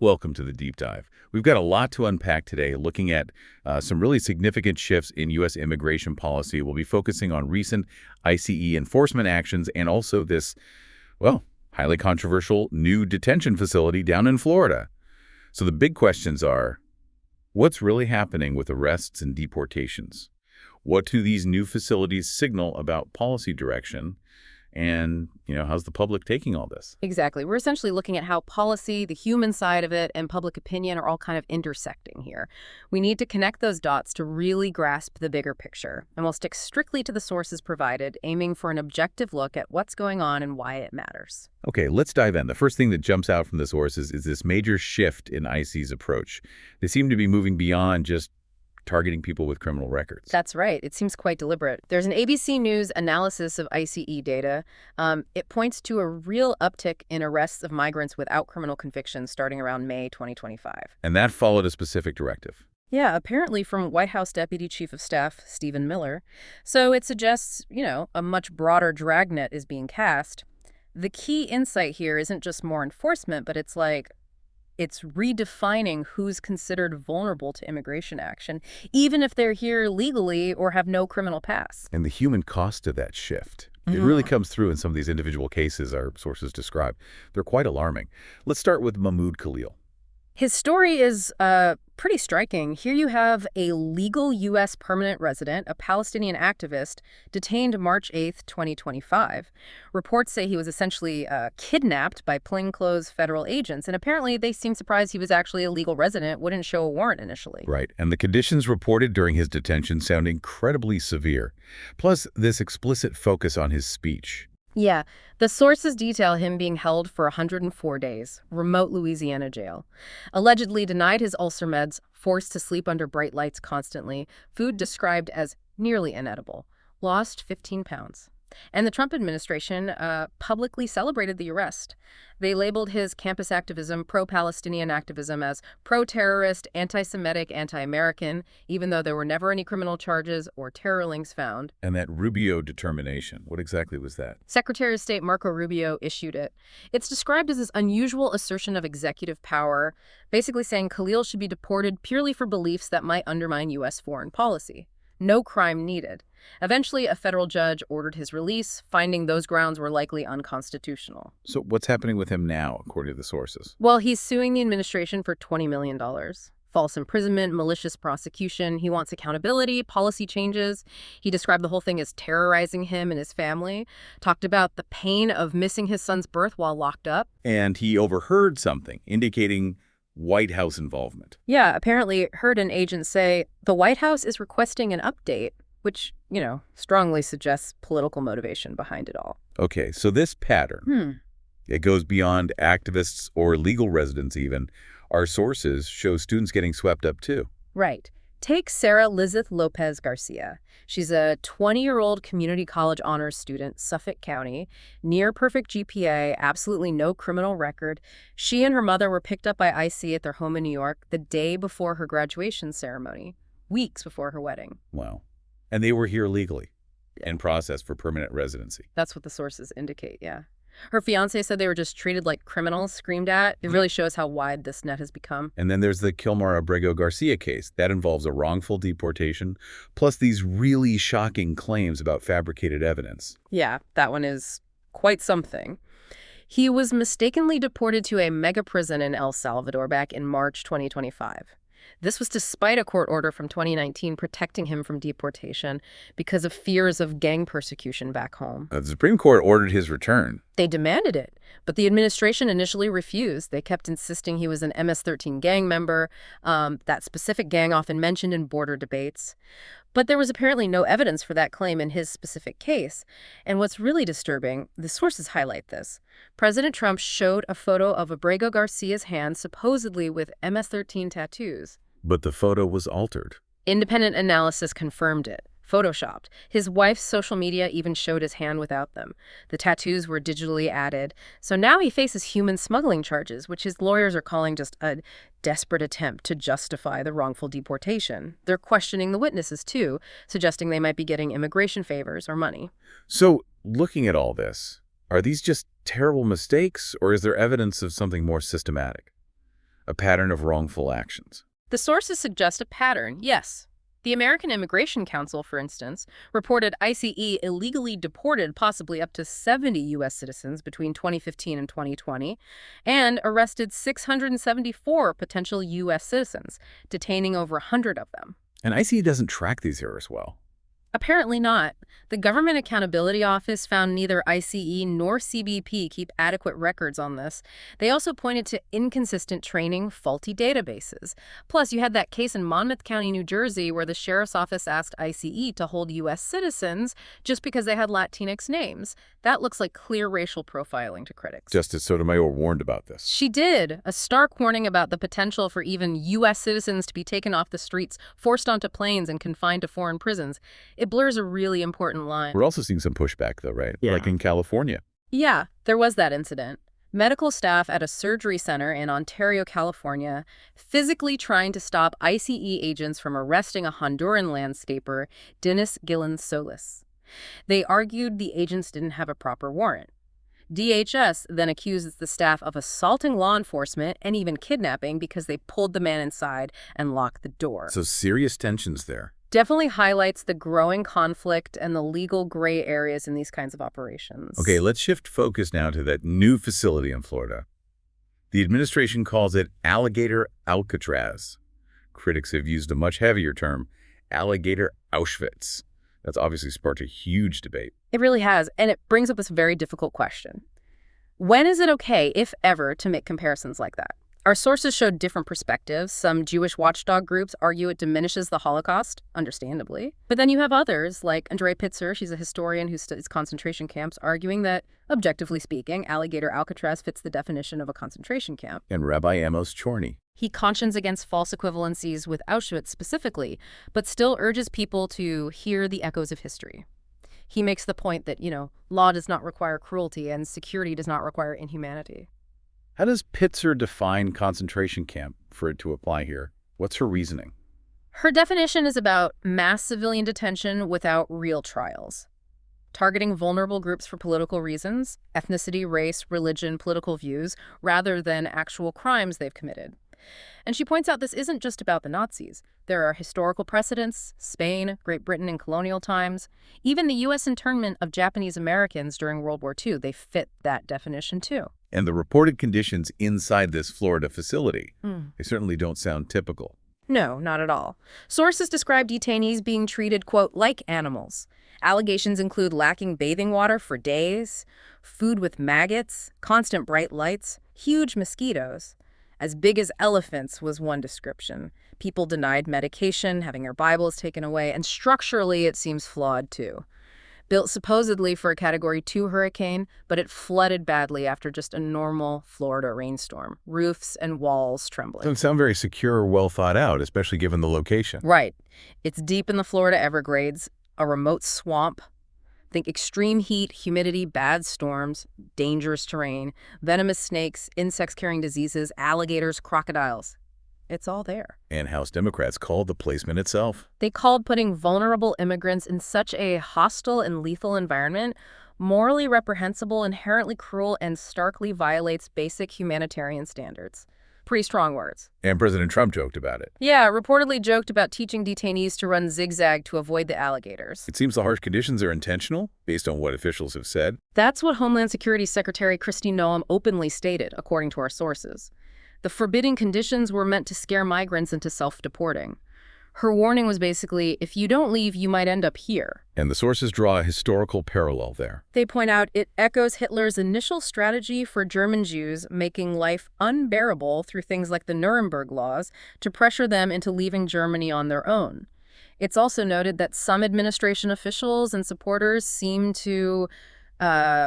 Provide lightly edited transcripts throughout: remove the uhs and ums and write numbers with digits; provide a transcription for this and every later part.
Welcome to the Deep Dive. We've got a lot to unpack today, looking at some really significant shifts in U.S. immigration policy. We'll be focusing on recent ICE enforcement actions and also this, well, highly controversial new detention facility down in Florida. So the big questions are, what's really happening with arrests and deportations? What do these new facilities signal about policy direction? And, how's the public taking all this? Exactly. We're essentially looking at how policy, the human side of it, and public opinion are all kind of intersecting here. We need to connect those dots to really grasp the bigger picture. And we'll stick strictly to the sources provided, aiming for an objective look at what's going on and why it matters. Okay, let's dive in. The first thing that jumps out from the sources is this major shift in ICE's approach. They seem to be moving beyond just targeting people with criminal records. That's right. It seems quite deliberate. There's an ABC News analysis of ICE data. It points to a real uptick in arrests of migrants without criminal convictions starting around May 2025. And that followed a specific directive. Yeah, apparently from White House Deputy Chief of Staff Stephen Miller. So it suggests, a much broader dragnet is being cast. The key insight here isn't just more enforcement, but it's redefining who's considered vulnerable to immigration action, even if they're here legally or have no criminal past. And the human cost of that shift, it really comes through in some of these individual cases our sources describe. They're quite alarming. Let's start with Mahmoud Khalil. His story is pretty striking. Here you have a legal U.S. permanent resident, a Palestinian activist, detained March 8th, 2025. Reports say he was essentially kidnapped by plainclothes federal agents, and apparently they seemed surprised he was actually a legal resident, wouldn't show a warrant initially. Right, and the conditions reported during his detention sound incredibly severe. Plus, this explicit focus on his speech. Yeah, the sources detail him being held for 104 days, remote Louisiana jail. Allegedly denied his ulcer meds, forced to sleep under bright lights constantly, food described as nearly inedible, lost 15 pounds. And the Trump administration publicly celebrated the arrest. They labeled his campus activism, pro-Palestinian activism, as pro-terrorist, anti-Semitic, anti-American, even though there were never any criminal charges or terror links found. And that Rubio determination, what exactly was that? Secretary of State Marco Rubio issued it. It's described as this unusual assertion of executive power, basically saying Khalil should be deported purely for beliefs that might undermine U.S. foreign policy. No crime needed. Eventually, a federal judge ordered his release, finding those grounds were likely unconstitutional. So what's happening with him now, according to the sources? Well, he's suing the administration for $20 million. False imprisonment, malicious prosecution. He wants accountability, policy changes. He described the whole thing as terrorizing him and his family, talked about the pain of missing his son's birth while locked up. And he overheard something indicating White House involvement. Yeah, apparently heard an agent say, the White House is requesting an update, which, strongly suggests political motivation behind it all. Okay, so this pattern, it goes beyond activists or legal residents even. Our sources show students getting swept up too. Right. Take Sarah Lizeth Lopez Garcia. She's a 20-year-old community college honors student, Suffolk County, near perfect GPA, absolutely no criminal record. She and her mother were picked up by ICE at their home in New York the day before her graduation ceremony, weeks before her wedding. Wow. And they were here legally and processed for permanent residency. That's what the sources indicate, yeah. Her fiance said they were just treated like criminals, screamed at. It really shows how wide this net has become. And then there's the Kilmar Abrego Garcia case. That involves a wrongful deportation, plus these really shocking claims about fabricated evidence. Yeah, that one is quite something. He was mistakenly deported to a mega prison in El Salvador back in March 2025. This was despite a court order from 2019 protecting him from deportation because of fears of gang persecution back home. The Supreme Court ordered his return. They demanded it, but the administration initially refused. They kept insisting he was an MS-13 gang member, that specific gang often mentioned in border debates. But there was apparently no evidence for that claim in his specific case. And what's really disturbing, the sources highlight this. President Trump showed a photo of Abrego Garcia's hand supposedly with MS-13 tattoos. But the photo was altered. Independent analysis confirmed it. Photoshopped. His wife's social media even showed his hand without them. The tattoos were digitally added. So now he faces human smuggling charges, which his lawyers are calling just a desperate attempt to justify the wrongful deportation. They're questioning the witnesses, too, suggesting they might be getting immigration favors or money. So, looking at all this, are these just terrible mistakes, or is there evidence of something more systematic? A pattern of wrongful actions. The sources suggest a pattern, yes. The American Immigration Council, for instance, reported ICE illegally deported possibly up to 70 U.S. citizens between 2015 and 2020 and arrested 674 potential U.S. citizens, detaining over 100 of them. And ICE doesn't track these errors well. Apparently not. The Government Accountability Office found neither ICE nor CBP keep adequate records on this. They also pointed to inconsistent training, faulty databases. Plus, you had that case in Monmouth County, New Jersey, where the sheriff's office asked ICE to hold U.S. citizens just because they had Latinx names. That looks like clear racial profiling to critics. Justice Sotomayor warned about this. She did. A stark warning about the potential for even U.S. citizens to be taken off the streets, forced onto planes, and confined to foreign prisons. It blurs a really important line. We're also seeing some pushback, though, right? Yeah. Like in California. Yeah, there was that incident. Medical staff at a surgery center in Ontario, California, physically trying to stop ICE agents from arresting a Honduran landscaper, Dennis Gillen Solis. They argued the agents didn't have a proper warrant. DHS then accuses the staff of assaulting law enforcement and even kidnapping because they pulled the man inside and locked the door. So serious tensions there. Definitely highlights the growing conflict and the legal gray areas in these kinds of operations. Okay, let's shift focus now to that new facility in Florida. The administration calls it Alligator Alcatraz. Critics have used a much heavier term, Alligator Auschwitz. That's obviously sparked a huge debate. It really has, and it brings up this very difficult question. When is it okay, if ever, to make comparisons like that? Our sources showed different perspectives. Some Jewish watchdog groups argue it diminishes the Holocaust, understandably. But then you have others, like Andrea Pitzer, she's a historian who studies concentration camps, arguing that, objectively speaking, Alligator Alcatraz fits the definition of a concentration camp. And Rabbi Amos Chorny. He cautions against false equivalencies with Auschwitz specifically, but still urges people to hear the echoes of history. He makes the point that, law does not require cruelty and security does not require inhumanity. How does Pitzer define concentration camp for it to apply here? What's her reasoning? Her definition is about mass civilian detention without real trials, targeting vulnerable groups for political reasons, ethnicity, race, religion, political views, rather than actual crimes they've committed. And she points out this isn't just about the Nazis. There are historical precedents, Spain, Great Britain in colonial times, even the U.S. internment of Japanese Americans during World War II. They fit that definition too. And the reported conditions inside this Florida facility, they certainly don't sound typical. No, not at all. Sources describe detainees being treated, quote, like animals. Allegations include lacking bathing water for days, food with maggots, constant bright lights, huge mosquitoes. As big as elephants was one description. People denied medication, having their Bibles taken away, and structurally it seems flawed too. Built supposedly for a Category 2 hurricane, but it flooded badly after just a normal Florida rainstorm. Roofs and walls trembling. Doesn't sound very secure or well thought out, especially given the location. Right. It's deep in the Florida Everglades, a remote swamp. Think extreme heat, humidity, bad storms, dangerous terrain, venomous snakes, insects carrying diseases, alligators, crocodiles. It's all there. And House Democrats called the placement itself. They called putting vulnerable immigrants in such a hostile and lethal environment morally reprehensible, inherently cruel, and starkly violates basic humanitarian standards. Pretty strong words. And President Trump joked about it. Yeah, reportedly joked about teaching detainees to run zigzag to avoid the alligators. It seems the harsh conditions are intentional, based on what officials have said. That's what Homeland Security Secretary Kristi Noem openly stated, according to our sources. The forbidding conditions were meant to scare migrants into self-deporting. Her warning was basically, if you don't leave, you might end up here. And the sources draw a historical parallel there. They point out it echoes Hitler's initial strategy for German Jews, making life unbearable through things like the Nuremberg laws to pressure them into leaving Germany on their own. It's also noted that some administration officials and supporters seem to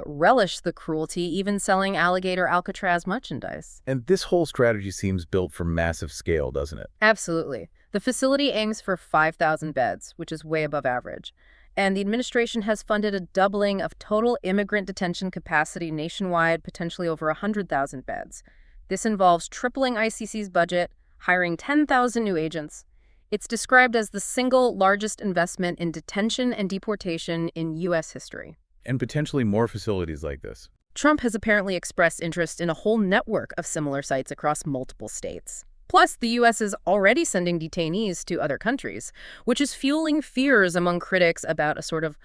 relish the cruelty, even selling Alligator Alcatraz merchandise. And this whole strategy seems built for massive scale, doesn't it? Absolutely. The facility aims for 5,000 beds, which is way above average. And the administration has funded a doubling of total immigrant detention capacity nationwide, potentially over 100,000 beds. This involves tripling ICC's budget, hiring 10,000 new agents. It's described as the single largest investment in detention and deportation in U.S. history. And potentially more facilities like this. Trump has apparently expressed interest in a whole network of similar sites across multiple states. Plus, the U.S. is already sending detainees to other countries, which is fueling fears among critics about a sort of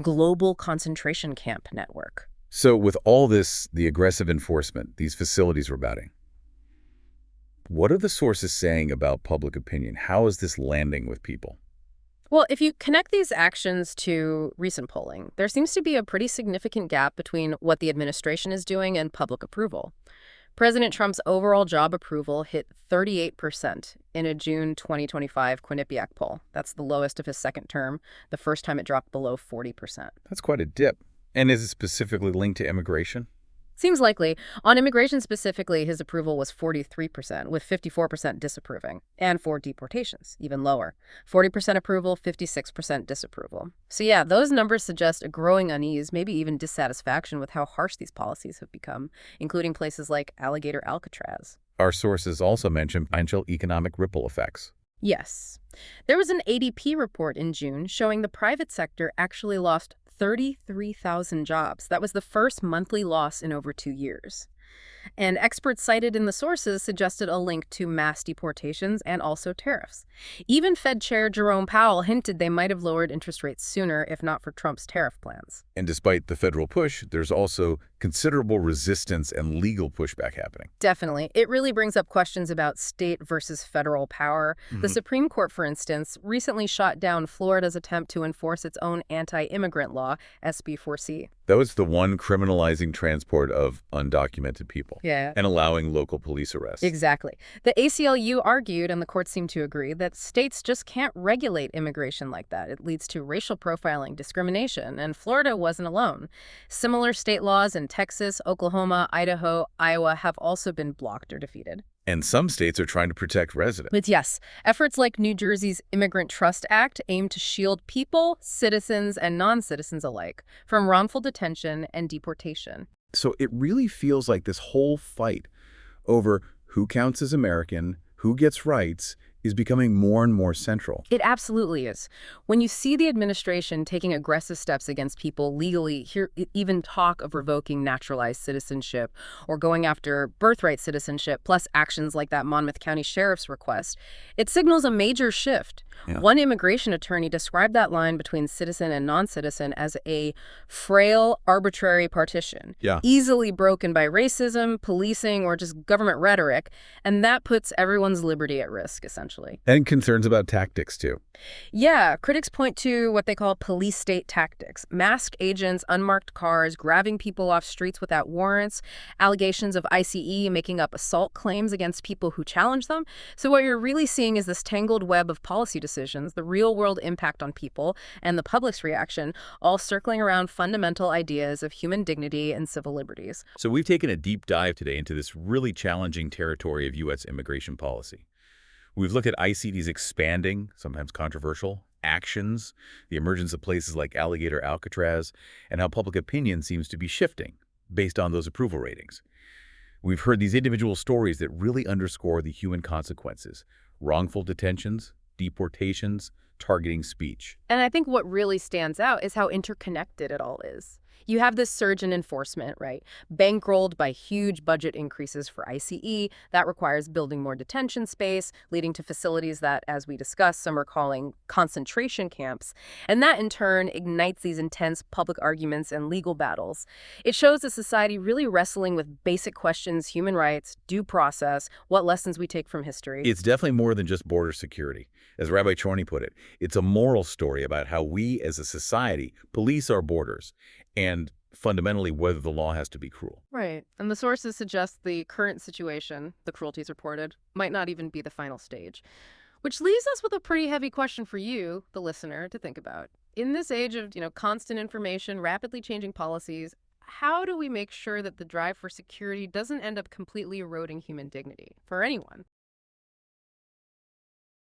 global concentration camp network. So with all this, the aggressive enforcement, these facilities routing, what are the sources saying about public opinion? How is this landing with people? Well, if you connect these actions to recent polling, there seems to be a pretty significant gap between what the administration is doing and public approval. President Trump's overall job approval hit 38% in a June 2025 Quinnipiac poll. That's the lowest of his second term, the first time it dropped below 40%. That's quite a dip. And is it specifically linked to immigration? Seems likely. On immigration specifically, his approval was 43%, with 54% disapproving. And for deportations, even lower. 40% approval, 56% disapproval. So yeah, those numbers suggest a growing unease, maybe even dissatisfaction with how harsh these policies have become, including places like Alligator Alcatraz. Our sources also mention potential economic ripple effects. Yes. There was an ADP report in June showing the private sector actually lost 33,000 jobs. That was the first monthly loss in over 2 years. And experts cited in the sources suggested a link to mass deportations and also tariffs. Even Fed Chair Jerome Powell hinted they might have lowered interest rates sooner if not for Trump's tariff plans. And despite the federal push, there's also considerable resistance and legal pushback happening. Definitely. It really brings up questions about state versus federal power. The Supreme Court, for instance, recently shot down Florida's attempt to enforce its own anti-immigrant law, SB 4C. That was the one criminalizing transport of undocumented people. Yeah. And allowing local police arrests. Exactly. The ACLU argued, and the courts seem to agree, that states just can't regulate immigration like that. It leads to racial profiling, discrimination, and Florida wasn't alone. Similar state laws in Texas, Oklahoma, Idaho, Iowa have also been blocked or defeated. And some states are trying to protect residents. But yes, efforts like New Jersey's Immigrant Trust Act aim to shield people, citizens, and non-citizens alike from wrongful detention and deportation. So it really feels like this whole fight over who counts as American, who gets rights, is becoming more and more central. It absolutely is. When you see the administration taking aggressive steps against people legally, hear even talk of revoking naturalized citizenship or going after birthright citizenship, plus actions like that Monmouth County Sheriff's request, it signals a major shift. Yeah. One immigration attorney described that line between citizen and non-citizen as a frail, arbitrary partition, easily broken by racism, policing, or just government rhetoric, and that puts everyone's liberty at risk, essentially. And concerns about tactics, too. Yeah, critics point to what they call police state tactics. Masked agents, unmarked cars, grabbing people off streets without warrants, allegations of ICE making up assault claims against people who challenge them. So what you're really seeing is this tangled web of policy decisions, the real-world impact on people, and the public's reaction, all circling around fundamental ideas of human dignity and civil liberties. So we've taken a deep dive today into this really challenging territory of U.S. immigration policy. We've looked at ICD's expanding, sometimes controversial, actions, the emergence of places like Alligator Alcatraz, and how public opinion seems to be shifting based on those approval ratings. We've heard these individual stories that really underscore the human consequences: wrongful detentions, deportations, targeting speech. And I think what really stands out is how interconnected it all is. You have this surge in enforcement, right? Bankrolled by huge budget increases for ICE. That requires building more detention space, leading to facilities that, as we discussed, some are calling concentration camps. And that, in turn, ignites these intense public arguments and legal battles. It shows a society really wrestling with basic questions: human rights, due process, what lessons we take from history. It's definitely more than just border security. As Rabbi Chorny put it, it's a moral story about how we, as a society, police our borders, and fundamentally whether the law has to be cruel. Right. And the sources suggest the current situation, the cruelties reported, might not even be the final stage. Which leaves us with a pretty heavy question for you, the listener, to think about. In this age of, constant information, rapidly changing policies, how do we make sure that the drive for security doesn't end up completely eroding human dignity for anyone?